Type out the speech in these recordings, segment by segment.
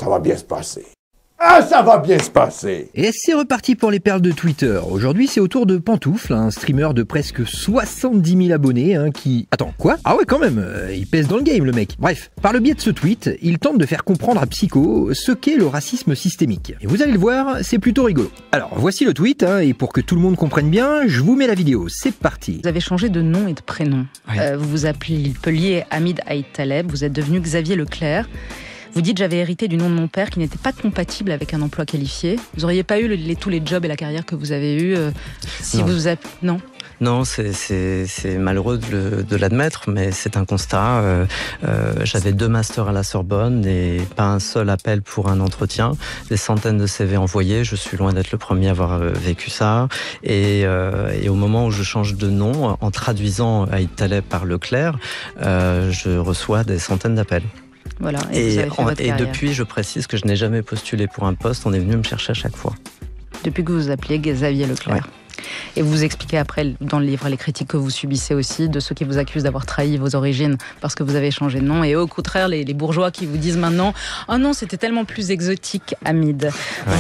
Ça va bien se passer. Ah, ça va bien se passer. Et c'est reparti pour les perles de Twitter. Aujourd'hui, c'est au tour de Pantoufle, un streamer de presque 70 000 abonnés, qui... Attends, quoi? Ah ouais, quand même, il pèse dans le game, le mec. Bref, par le biais de ce tweet, il tente de faire comprendre à Psycho ce qu'est le racisme systémique. Et vous allez le voir, c'est plutôt rigolo. Alors, voici le tweet, et pour que tout le monde comprenne bien, je vous mets la vidéo. C'est parti. Vous avez changé de nom et de prénom. Ouais. Vous vous appeliez Hamid Aït Taleb, vous êtes devenu Xavier Leclerc. Vous dites j'avais hérité du nom de mon père qui n'était pas compatible avec un emploi qualifié. Vous n'auriez pas eu tous les jobs et la carrière que vous avez eu si Non. vous Non. Non, c'est malheureux de l'admettre, mais c'est un constat. J'avais 2 masters à la Sorbonne et pas un seul appel pour un entretien. Des centaines de CV envoyés. Je suis loin d'être le premier à avoir vécu ça. Et au moment où je change de nom, en traduisant Aït Taleb par Leclerc, je reçois des centaines d'appels. Voilà, et depuis, je précise que je n'ai jamais postulé pour un poste. On est venu me chercher à chaque fois. Depuis que vous vous appeliez Xavier Leclerc. Ouais. Et vous expliquez après dans le livre les critiques que vous subissez aussi de ceux qui vous accusent d'avoir trahi vos origines parce que vous avez changé de nom, et au contraire les bourgeois qui vous disent maintenant « Oh non, c'était tellement plus exotique, Hamid. »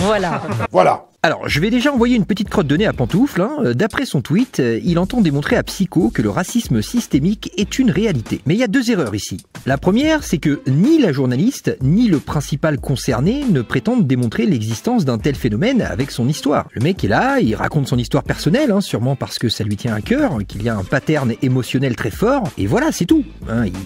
Voilà. Voilà. Alors, je vais déjà envoyer une petite crotte de nez à Pantoufle. D'après son tweet, il entend démontrer à Psycho que le racisme systémique est une réalité. Mais il y a 2 erreurs ici. La première, c'est que ni la journaliste, ni le principal concerné ne prétendent démontrer l'existence d'un tel phénomène avec son histoire. Le mec est là, il raconte son histoire personnelle, sûrement parce que ça lui tient à cœur, qu'il y a un pattern émotionnel très fort, et voilà, c'est tout.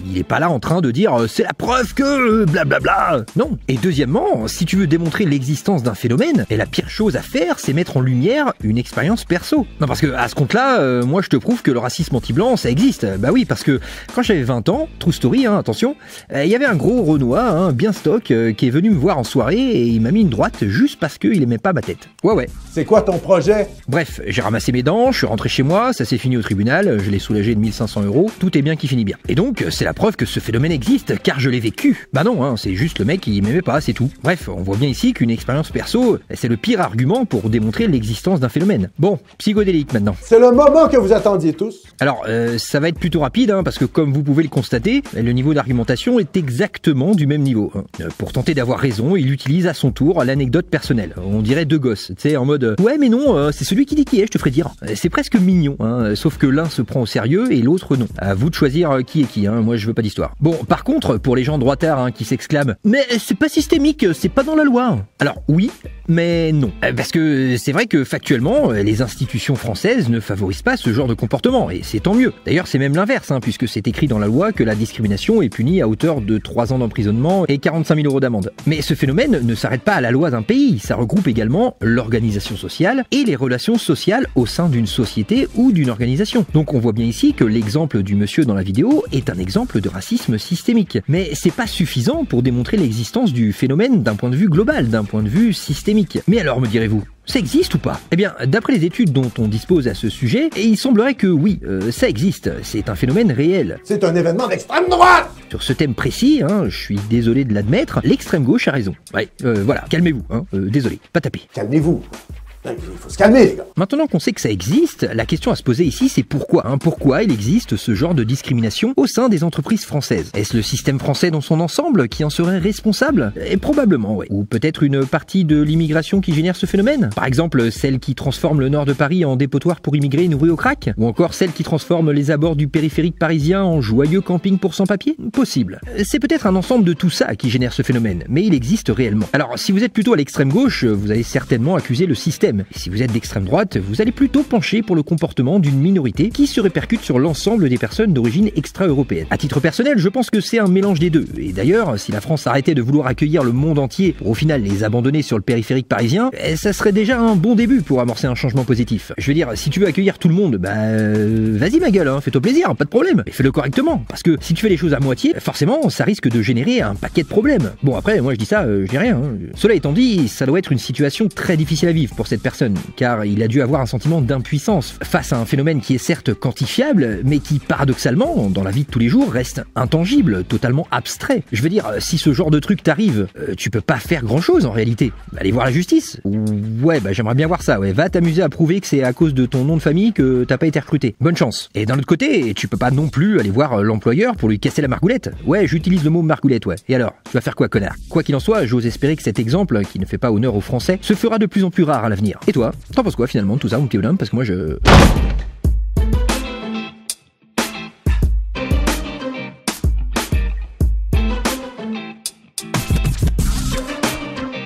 Il est pas là en train de dire « c'est la preuve que... blablabla ». Non. Et deuxièmement, si tu veux démontrer l'existence d'un phénomène, la pire chose à faire, c'est mettre en lumière une expérience perso. Non, parce que à ce compte-là, moi je te prouve que le racisme anti-blanc, ça existe. Bah oui, parce que quand j'avais 20 ans, true story, attention, il y avait un gros Renois, bien stock, qui est venu me voir en soirée et il m'a mis une droite juste parce qu'il aimait pas ma tête. Ouais. C'est quoi ton projet? Bref, j'ai ramassé mes dents, je suis rentré chez moi, ça s'est fini au tribunal, je l'ai soulagé de 1500 €, tout est bien qui finit bien. Et donc, c'est la preuve que ce phénomène existe, car je l'ai vécu. Bah non, c'est juste le mec qui m'aimait pas, c'est tout. Bref, on voit bien ici qu'une expérience perso, c'est le pire argument pour démontrer l'existence d'un phénomène. Bon, psychodélique maintenant. C'est le moment que vous attendiez tous. Alors, ça va être plutôt rapide, parce que comme vous pouvez le constater, le niveau d'argumentation est exactement du même niveau. Pour tenter d'avoir raison, il utilise à son tour l'anecdote personnelle. On dirait 2 gosses, tu sais, en mode « Ouais, mais non, c'est celui qui dit qui est, je te ferai dire. » C'est presque mignon, sauf que l'un se prend au sérieux et l'autre non. À vous de choisir qui est qui, moi je veux pas d'histoire. Bon, par contre, pour les gens droitards qui s'exclament « Mais c'est pas systémique, c'est pas dans la loi. » Alors oui, mais non. Parce que c'est vrai que factuellement, les institutions françaises ne favorisent pas ce genre de comportement, et c'est tant mieux. D'ailleurs, c'est même l'inverse, puisque c'est écrit dans la loi que la discrimination est punie à hauteur de 3 ans d'emprisonnement et 45 000 € d'amende. Mais ce phénomène ne s'arrête pas à la loi d'un pays, ça regroupe également l'organisation sociale et les relations sociales au sein d'une société ou d'une organisation. Donc on voit bien ici que l'exemple du monsieur dans la vidéo est un exemple de racisme systémique. Mais c'est pas suffisant pour démontrer l'existence du phénomène d'un point de vue global, d'un point de vue systémique. Mais alors, me direz-vous, ça existe ou pas? Eh bien, d'après les études dont on dispose à ce sujet, il semblerait que oui, ça existe, c'est un phénomène réel. C'est un événement d'extrême droite. Sur ce thème précis, je suis désolé de l'admettre, l'extrême gauche a raison. Ouais, voilà, calmez-vous, désolé, pas taper. Calmez-vous. Il faut se calmer, les gars. Maintenant qu'on sait que ça existe, la question à se poser ici, c'est pourquoi pourquoi il existe ce genre de discrimination au sein des entreprises françaises? Est-ce le système français dans son ensemble qui en serait responsable? Et probablement, ouais. Ou peut-être une partie de l'immigration qui génère ce phénomène? Par exemple, celle qui transforme le nord de Paris en dépotoir pour immigrés nourris au crack? Ou encore celle qui transforme les abords du périphérique parisien en joyeux camping pour sans-papiers? Possible. C'est peut-être un ensemble de tout ça qui génère ce phénomène, mais il existe réellement. Alors, si vous êtes plutôt à l'extrême gauche, vous allez certainement accuser le système. Et si vous êtes d'extrême droite, vous allez plutôt pencher pour le comportement d'une minorité qui se répercute sur l'ensemble des personnes d'origine extra-européenne. À titre personnel, je pense que c'est un mélange des deux. Et d'ailleurs, si la France arrêtait de vouloir accueillir le monde entier pour au final les abandonner sur le périphérique parisien, ça serait déjà un bon début pour amorcer un changement positif. Je veux dire, si tu veux accueillir tout le monde, vas-y ma gueule, fais-toi plaisir, pas de problème. Et fais-le correctement. Parce que si tu fais les choses à moitié, forcément, ça risque de générer un paquet de problèmes. Bon, après, moi je dis ça, je dis rien. Cela étant dit, ça doit être une situation très difficile à vivre pour cette cette personne, car il a dû avoir un sentiment d'impuissance face à un phénomène qui est certes quantifiable, mais qui paradoxalement, dans la vie de tous les jours, reste intangible, totalement abstrait. Je veux dire, si ce genre de truc t'arrive, tu peux pas faire grand-chose en réalité. Aller voir la justice. Ouais, j'aimerais bien voir ça, ouais. Va t'amuser à prouver que c'est à cause de ton nom de famille que t'as pas été recruté. Bonne chance. Et d'un autre côté, tu peux pas non plus aller voir l'employeur pour lui casser la margoulette. Ouais, j'utilise le mot margoulette, ouais. Et alors, tu vas faire quoi, connard? Quoi qu'il en soit, j'ose espérer que cet exemple, qui ne fait pas honneur aux Français, se fera de plus en plus rare à l'avenir. Et toi, t'en penses quoi finalement de tout ça, mon petit bonhomme? Parce que moi,